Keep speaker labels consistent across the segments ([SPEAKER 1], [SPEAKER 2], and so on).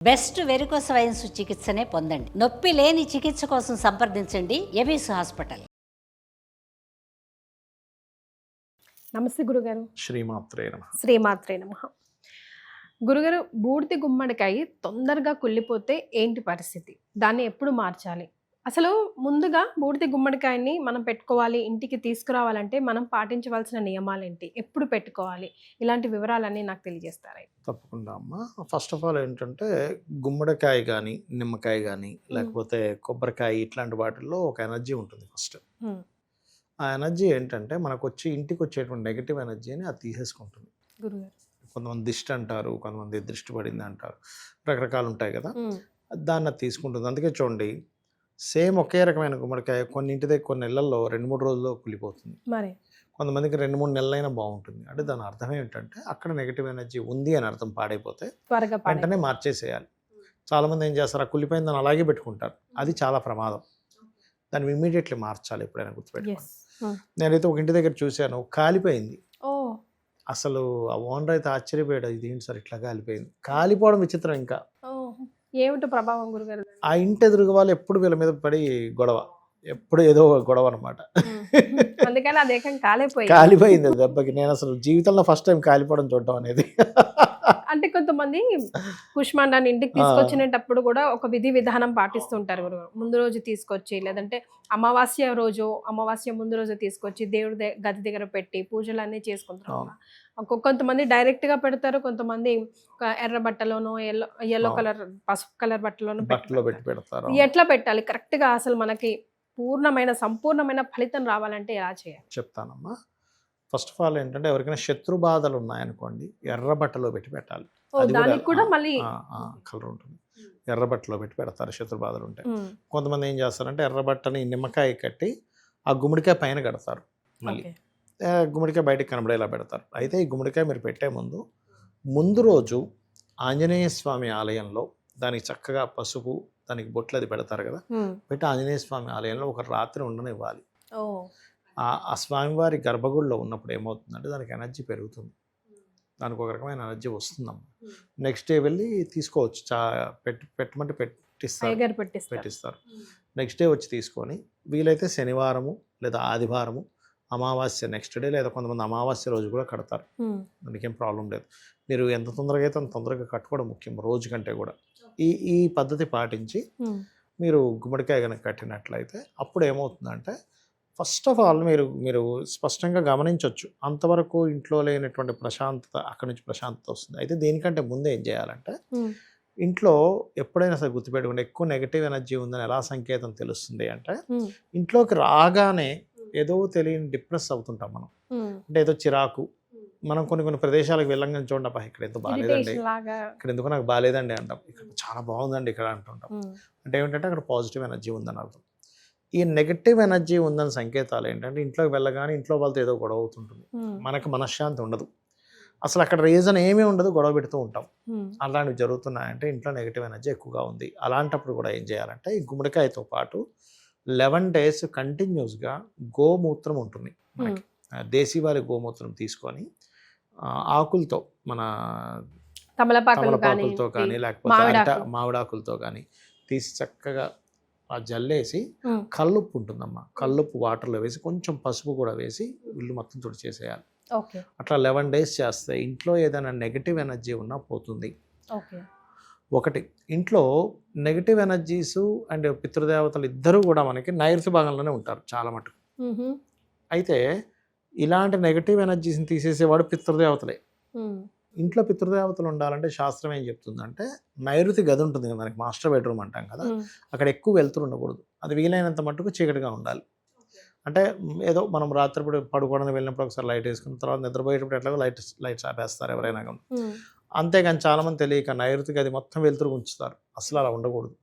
[SPEAKER 1] Best varicose veins చికిత్సనే పొందండి. నొప్పి లేని చికిత్స కోసం సంప్రదించండి ఎబిస్ హాస్పిటల్.
[SPEAKER 2] నమస్తే గురుగారు.
[SPEAKER 3] శ్రీమాత్రే నమః.
[SPEAKER 2] శ్రీమాత్రే నమః. గురుగారు, బూడిద గుమ్మడికాయ తొందరగా కుళ్ళిపోతే ఏంటి పరిస్థితి? దాన్ని ఎప్పుడు మార్చాలి? అసలు ముందుగా బూడిద గుమ్మడికాయని మనం పెట్టుకోవాలి, ఇంటికి తీసుకురావాలంటే మనం పాటించవలసిన నియమాలు ఏంటి, ఎప్పుడు పెట్టుకోవాలి, ఇలాంటి వివరాలన్నీ నాకు తెలియజేస్తారా?
[SPEAKER 3] తప్పకుండా అమ్మా. ఫస్ట్ ఆఫ్ ఆల్ ఏంటంటే గుమ్మడికాయ కానీ, నిమ్మకాయ కానీ, లేకపోతే కొబ్బరికాయ ఇట్లాంటి వాటిల్లో ఒక ఎనర్జీ ఉంటుంది ఫస్ట్. ఆ ఎనర్జీ ఏంటంటే మనకు వచ్చి ఇంటికి వచ్చేటువంటి నెగిటివ్ ఎనర్జీని అది తీసేసుకుంటుంది.
[SPEAKER 2] గురుగారు,
[SPEAKER 3] కొంతమంది దిష్టి అంటారు, కొంతమంది దృష్టి పడింది అంటారు, రకరకాలు ఉంటాయి కదా, దాన్ని అది తీసుకుంటుంది. అందుకే చూడండి, సేమ్ ఒకే రకమైన గుమ్మడికాయ కొన్ని ఇంటి దగ్గర కొన్ని నెలల్లో 2-3 రోజుల్లో కుళ్ళిపోతుంది.
[SPEAKER 2] మరి
[SPEAKER 3] కొంతమందికి 2-3 నెలలైనా బాగుంటుంది. అంటే దాని అర్థం ఏంటంటే అక్కడ నెగిటివ్ ఎనర్జీ ఉంది అని అర్థం. పాడైపోతే
[SPEAKER 2] త్వరగా
[SPEAKER 3] వెంటనే మార్చేసేయాలి. చాలామంది ఏం చేస్తారు, ఆ కుళ్ళిపోయిన దాన్ని అలాగే పెట్టుకుంటారు. అది చాలా ప్రమాదం. దాన్ని ఇమ్మీడియట్లీ మార్చాలి. ఎప్పుడైనా గుర్తుపెట్టుకోండి. నేనైతే ఒక ఇంటి దగ్గర చూశాను, కాలిపోయింది. అసలు ఆ ఓనర్ అయితే ఆశ్చర్యపోయాడు, ఇది ఏంటి సార్ ఇట్లా కాలిపోయింది. కాలిపోవడం విచిత్రం. ఇంకా
[SPEAKER 2] ఏమిటో ప్రభావం గురుగారు?
[SPEAKER 3] ఆ ఇంటి ఎదురుగా వాళ్ళు ఎప్పుడు వీళ్ళ మీద పడి గొడవ, ఎప్పుడు ఏదో గొడవ అనమాట.
[SPEAKER 2] అందుకని అది ఏకం
[SPEAKER 3] కాలిపోయింది అది దెబ్బకి. నేను అసలు జీవితంలో ఫస్ట్ టైం కాలిపోవడం చూడటం అనేది.
[SPEAKER 2] అంటే కొంతమంది కుష్మాండాన్ని ఇంటికి తీసుకొచ్చినప్పుడు కూడా ఒక విధి విధానం పాటిస్తుంటారు గురువు. ముందు రోజు తీసుకొచ్చి, లేదంటే అమావాస్య ముందు రోజు తీసుకొచ్చి దేవుడి గది దగ్గర పెట్టి పూజలు అన్నీ చేసుకుంటారు. కొంతమంది డైరెక్ట్ గా పెడతారు, కొంతమంది ఎర్ర బట్టలోనో ఎల్లో కలర్ పసుపు కలర్ బట్టలోనో
[SPEAKER 3] పెట్టి పెడతారు.
[SPEAKER 2] ఎట్లా పెట్టాలి కరెక్ట్ గా? అసలు మనకి సంపూర్ణమైన ఫలితం రావాలంటే ఎలా చేయాలి
[SPEAKER 3] చెప్తానమ్మా. ఫస్ట్ ఆఫ్ ఆల్ ఏంటంటే ఎవరికైనా శత్రు బాధలు ఉన్నాయనుకోండి, ఎర్ర బట్టలో పెట్టి పెట్టాలి.
[SPEAKER 2] దానికి కూడా మళ్ళీ
[SPEAKER 3] కలర్ ఉంటుంది. ఎర్ర బట్టలో పెట్టి పెడతారు శత్రు బాధలు ఉంటాయి. కొంతమంది ఏం చేస్తారంటే ఎర్ర బట్టని నిమ్మకాయ కట్టి ఆ గుమ్మడికాయ పైన కడతారు, మళ్ళీ గుమ్మడికాయ బయటకు కనబడేలా పెడతారు. అయితే ఈ గుమ్మడికాయ మీరు పెట్టే ముందు రోజు ఆంజనేయ స్వామి ఆలయంలో దానికి చక్కగా పసుపు, దానికి బొట్లు అది పెడతారు కదా, పెట్టి ఆంజనేయ స్వామి ఆలయంలో ఒక రాత్రి ఉండనివ్వాలి. ఆ స్వామివారి గర్భగుడిలో ఉన్నప్పుడు ఏమవుతుందంటే దానికి ఎనర్జీ పెరుగుతుంది, దానికి ఒక రకమైన ఎనర్జీ వస్తుందమ్మా. నెక్స్ట్ డే వెళ్ళి తీసుకోవచ్చు. పెట్టమంటే పెట్టిస్తారు. నెక్స్ట్ డే వచ్చి తీసుకొని వీలైతే శనివారము లేదా ఆదివారము, అమావాస్య నెక్స్ట్ డే, లేదా కొంతమంది అమావాస్య రోజు కూడా కడతారు. దానికేం ప్రాబ్లం లేదు. మీరు ఎంత తొందరగా అయితే అంత తొందరగా కట్టుకోవడం ముఖ్యం, రోజు కంటే కూడా. ఈ పద్ధతి పాటించి మీరు గుమ్మడికాయ కనుక కట్టినట్లయితే అప్పుడు ఏమవుతుందంటే ఫస్ట్ ఆఫ్ ఆల్ మీరు స్పష్టంగా గమనించవచ్చు, అంతవరకు ఇంట్లో లేనటువంటి ప్రశాంతత అక్కడి నుంచి ప్రశాంతత వస్తుంది. అయితే దీనికంటే ముందే ఏం చేయాలంటే, ఇంట్లో ఎప్పుడైనా సరే గుర్తుపెట్టుకోండి, ఎక్కువ నెగిటివ్ ఎనర్జీ ఉందని ఎలా సంకేతం తెలుస్తుంది అంటే, ఇంట్లోకి రాగానే ఏదో తెలియని డిప్రెస్ అవుతుంటాం మనం. అంటే ఏదో చిరాకు, మనం కొన్ని ప్రదేశాలకు వెళ్ళంగానే చూడండి, అబ్బా ఇక్కడ ఎంతో బాగాలేదండి, ఇక్కడ ఎందుకు నాకు బాగాలేదండి అంటాం, ఇక్కడ చాలా బాగుందండి ఇక్కడ అంటుంటాం. అంటే ఏమిటంటే అక్కడ పాజిటివ్ ఎనర్జీ ఉందని అర్థం. ఈ నెగటివ్ ఎనర్జీ ఉందని సంకేతాలు ఏంటంటే, ఇంట్లోకి వెళ్ళగానే ఇంట్లో వాళ్ళతో ఏదో గొడవ అవుతుంటుంది, మనకు మనశ్శాంతి ఉండదు, అసలు అక్కడ రీజన్ ఏమీ ఉండదు, గొడవ పెడుతూ ఉంటాం. అలాంటివి జరుగుతున్నాయంటే ఇంట్లో నెగిటివ్ ఎనర్జీ ఎక్కువగా ఉంది. అలాంటప్పుడు కూడా ఏం చేయాలంటే, ఈ గుమ్మడికాయతో పాటు 11 days కంటిన్యూస్గా గోమూత్రం ఉంటుంది మనకి, దేశీవారి గోమూత్రం తీసుకొని ఆకులతో, మన తమలపాకులతో కానీ లేకపోతే మామిడాకులతో కానీ తీసి చక్కగా ఆ జల్లేసి, కల్లుప్పు ఉంటుందమ్మా, కల్లుప్పు వాటర్లో వేసి కొంచెం పసుపు కూడా వేసి ఇల్లు మొత్తం తుడిచేసేయాలి. అట్లా 11 days చేస్తే ఇంట్లో ఏదైనా నెగిటివ్ ఎనర్జీ ఉన్నా పోతుంది. ఒకటి, ఇంట్లో నెగిటివ్ ఎనర్జీస్ అండ్ పితృదేవతలు ఇద్దరూ కూడా మనకి నైరుతి భాగంలోనే ఉంటారు చాలా మటుకు. అయితే ఇలాంటి నెగిటివ్ ఎనర్జీస్ని తీసేసేవాడు పితృదేవతలే. ఇంట్లో పితృదేవతలు ఉండాలంటే శాస్త్రం ఏం చెప్తుందంటే, నైరుతి గది ఉంటుంది కదా మనకి, మాస్టర్ బెడ్రూమ్ అంటాం కదా, అక్కడ ఎక్కువ వెలుతురు ఉండకూడదు, అది వీలైనంత మట్టుకు చీకటిగా ఉండాలి. అంటే ఏదో మనం రాత్రిపూట పడుకోవడానికి వెళ్ళినప్పుడు ఒకసారి లైట్ వేసుకుని తర్వాత నిద్రపోయేటప్పుడు ఎట్లాగో లైట్స్ ఆపేస్తారు ఎవరైనా కానీ. అంతేగాని చాలామంది తెలియక నైరుతి గది మొత్తం వెలుతురు ఉంచుతారు. అసలు అలా ఉండకూడదు.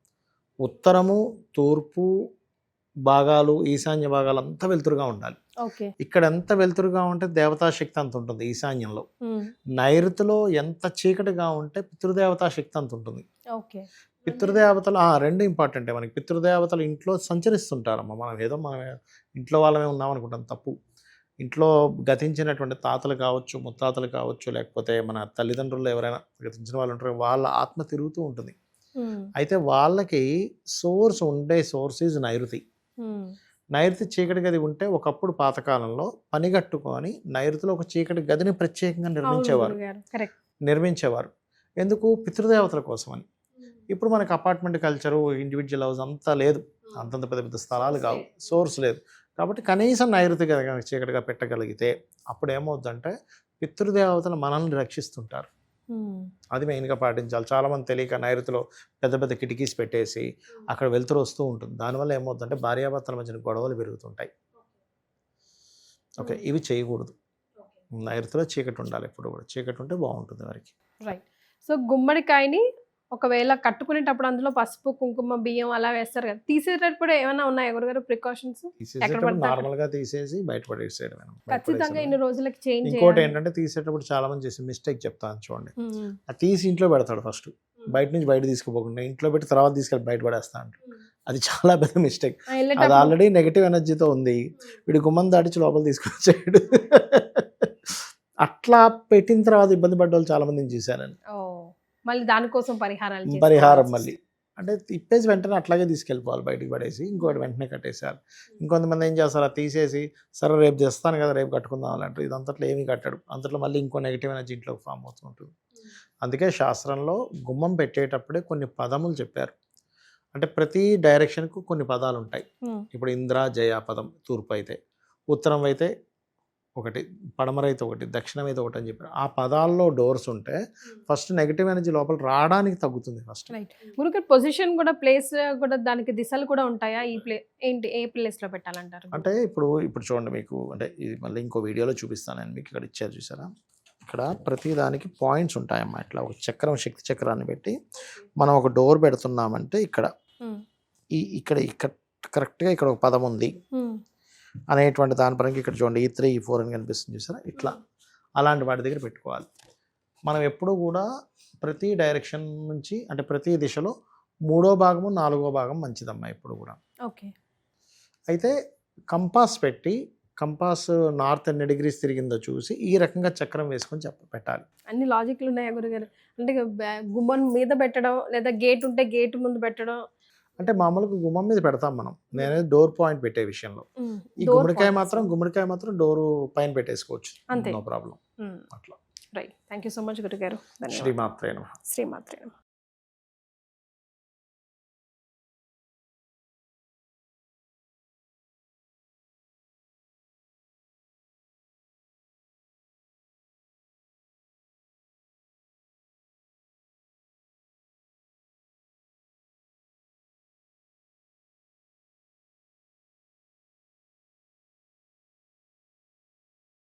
[SPEAKER 3] ఉత్తరము, తూర్పు భాగాలు, ఈశాన్య భాగాలు అంతా వెలుతురుగా ఉండాలి. ఇక్కడ ఎంత వెలుతురుగా ఉంటే దేవతా శక్తి అంత ఉంటుంది ఈశాన్యంలో. నైరుతిలో ఎంత చీకటిగా ఉంటే పితృదేవతా శక్తి అంత ఉంటుంది. పితృదేవతలు రెండు ఇంపార్టెంటే మనకి. పితృదేవతలు ఇంట్లో సంచరిస్తుంటారమ్మా. మనం ఇంట్లో వాళ్ళమే ఉన్నామనుకుంటాం, తప్పు. ఇంట్లో గతించినటువంటి తాతలు కావచ్చు, ముత్తాతలు కావచ్చు, లేకపోతే మన తల్లిదండ్రులు ఎవరైనా గతించిన వాళ్ళు ఉంటారు, వాళ్ళ ఆత్మ తిరుగుతూ ఉంటుంది. అయితే వాళ్ళకి సోర్స్ ఈజ్ నైరుతి. నైరుతి చీకటి గది ఉంటే ఒకప్పుడు పాతకాలంలో పని కట్టుకొని నైరుతిలో ఒక చీకటి గదిని ప్రత్యేకంగా నిర్మించేవారు. ఎందుకు? పితృదేవతల కోసం అని. ఇప్పుడు మనకి అపార్ట్మెంట్ కల్చరు, ఇండివిజువల్ హౌస్ అంతా లేదు, అంతంత పెద్ద పెద్ద స్థలాలు కావు, సోర్స్ లేదు. కాబట్టి కనీసం నైరుతి గది చీకటిగా పెట్టగలిగితే అప్పుడు ఏమవుతుందంటే పితృదేవతలు మనల్ని రక్షిస్తుంటారు. అది మెయిన్గా పాటించాలి. చాలామంది తెలియక నైరుతిలో పెద్ద పెద్ద కిటికీస్ పెట్టేసి అక్కడ వెలుతురు వస్తూ ఉంటుంది. దానివల్ల ఏమవుతుందంటే భార్యాభర్తల మధ్యన గొడవలు పెరుగుతుంటాయి. ఓకే, ఇవి చేయకూడదు. నైరుతిలో చీకటి ఉండాలి, ఎప్పుడు కూడా చీకటి ఉంటే బాగుంటుంది వారికి.
[SPEAKER 2] రైట్. సో గుమ్మడికాయని ఒకవేళ కట్టుకునేటప్పుడు అందులో పసుపు, కుంకుమ, బియ్యం అలా వేస్తారు కదా, తీసేటప్పుడు ఏమైనా ఉన్నాయా గురుగారు ప్రికాషన్స్?
[SPEAKER 3] నార్మల్ గా తీసేసి బయటపడేసేయడం.
[SPEAKER 2] ఖచ్చితంగా ఇన్ని రోజులకి చేంజ్.
[SPEAKER 3] ఇంకోటి ఏంటంటే తీసేటప్పుడు చాలా మంది చేసే మిస్టేక్ చెప్తాను చూడండి. అది తీసి ఇంట్లో పెడతాడు ఫస్ట్, బయట నుంచి బయట తీసుకుపోకుండా ఇంట్లో పెట్టి తర్వాత తీసుకెళ్ళి బయట పడేస్తా అంటాడు. అది చాలా పెద్ద మిస్టేక్. అది ఆల్రెడీ నెగిటివ్ ఎనర్జీతో ఉంది, వీడి గుమ్మం దాటించి లోపల తీసుకొచ్చాడు. అట్లా పెట్టిన తర్వాత ఇబ్బంది పడ్డ వాళ్ళు చాలా మందిని చూశానని.
[SPEAKER 2] మళ్ళీ దానికోసం
[SPEAKER 3] పరిహారం మళ్ళీ అంటే ఇప్పేసి వెంటనే అట్లాగే తీసుకెళ్ళిపోవాలి, బయటికి పడేసి ఇంకోటి వెంటనే కట్టేసారు. ఇంకొంతమంది ఏం చేస్తారు, అది తీసేసి సరే రేపు చేస్తాను కదా రేపు కట్టుకుందాం అని అంటారు. ఇదంతట్లో ఏమీ కట్టాడు, అంతట్లో మళ్ళీ ఇంకో నెగిటివ్ ఎనర్జీ ఇంట్లోకి ఫామ్ అవుతుంటుంది. అందుకే శాస్త్రంలో గుమ్మం పెట్టేటప్పుడే కొన్ని పదములు చెప్పారు. అంటే ప్రతి డైరెక్షన్కు కొన్ని పదాలు ఉంటాయి. ఇప్పుడు ఇంద్ర జయ పదం తూర్పు అయితే, ఉత్తరం అయితే ఒకటి, పడమరైతే ఒకటి, దక్షిణం అయితే ఒకటి అని చెప్పారు. ఆ పదాల్లో డోర్స్ ఉంటే ఫస్ట్ నెగిటివ్ ఎనర్జీ లోపల రావడానికి తగ్గుతుంది ఫస్ట్.
[SPEAKER 2] గురుగారు పొజిషన్ కూడా, ప్లేస్ కూడా, దానికి దిశలు కూడా ఉంటాయా? ఈ ఏంటి, ఏ ప్లేస్ లో పెట్టాలంటారు?
[SPEAKER 3] అంటే ఇప్పుడు చూడండి, మీకు అంటే ఇది మళ్ళీ ఇంకో వీడియోలో చూపిస్తాను నేను మీకు. ఇక్కడ ఇచ్చారు చూసారా, ఇక్కడ ప్రతి దానికి పాయింట్స్ ఉంటాయమ్మా. ఇట్లా ఒక చక్రం, శక్తి చక్రాన్ని పెట్టి మనం ఒక డోర్ పెడుతున్నామంటే ఇక్కడ ఇక్కడ కరెక్ట్గా ఇక్కడ ఒక పదం ఉంది అనేటువంటి దాని పరంగా ఇక్కడ చూడండి E3 E4 అని కనిపిస్తుంది చూసారా, ఇట్లా అలాంటి వాటి దగ్గర పెట్టుకోవాలి. మనం ఎప్పుడూ కూడా ప్రతి డైరెక్షన్ నుంచి అంటే ప్రతి దిశలో 3వ భాగము 4వ భాగం మంచిదమ్మా ఎప్పుడు కూడా.
[SPEAKER 2] ఓకే.
[SPEAKER 3] అయితే కంపాస్ పెట్టి, కంపాస్ నార్త్ ఎన్ని డిగ్రీస్ తిరిగిందో చూసి ఈ రకంగా చక్రం వేసుకొని పెట్టాలి.
[SPEAKER 2] అన్ని లాజిక్లు ఉన్నాయా గురుగారు? అంటే గుమ్మం మీద పెట్టడం, లేదా గేట్ ఉంటే గేట్ ముందు పెట్టడం,
[SPEAKER 3] అంటే మామూలుగా గుమ్మం మీద పెడతాం మనం. నేనే డోర్ పాయింట్ పెట్టే విషయంలో ఈ గుమ్మడికాయ మాత్రం డోర్ పైన పెట్టేసుకోవచ్చు, నో ప్రాబ్లం. అట్లా.
[SPEAKER 2] Right. Thank you so much గురుగారు.
[SPEAKER 3] శ్రీమాత్రే నమః.
[SPEAKER 2] శ్రీమాత్రే నమః.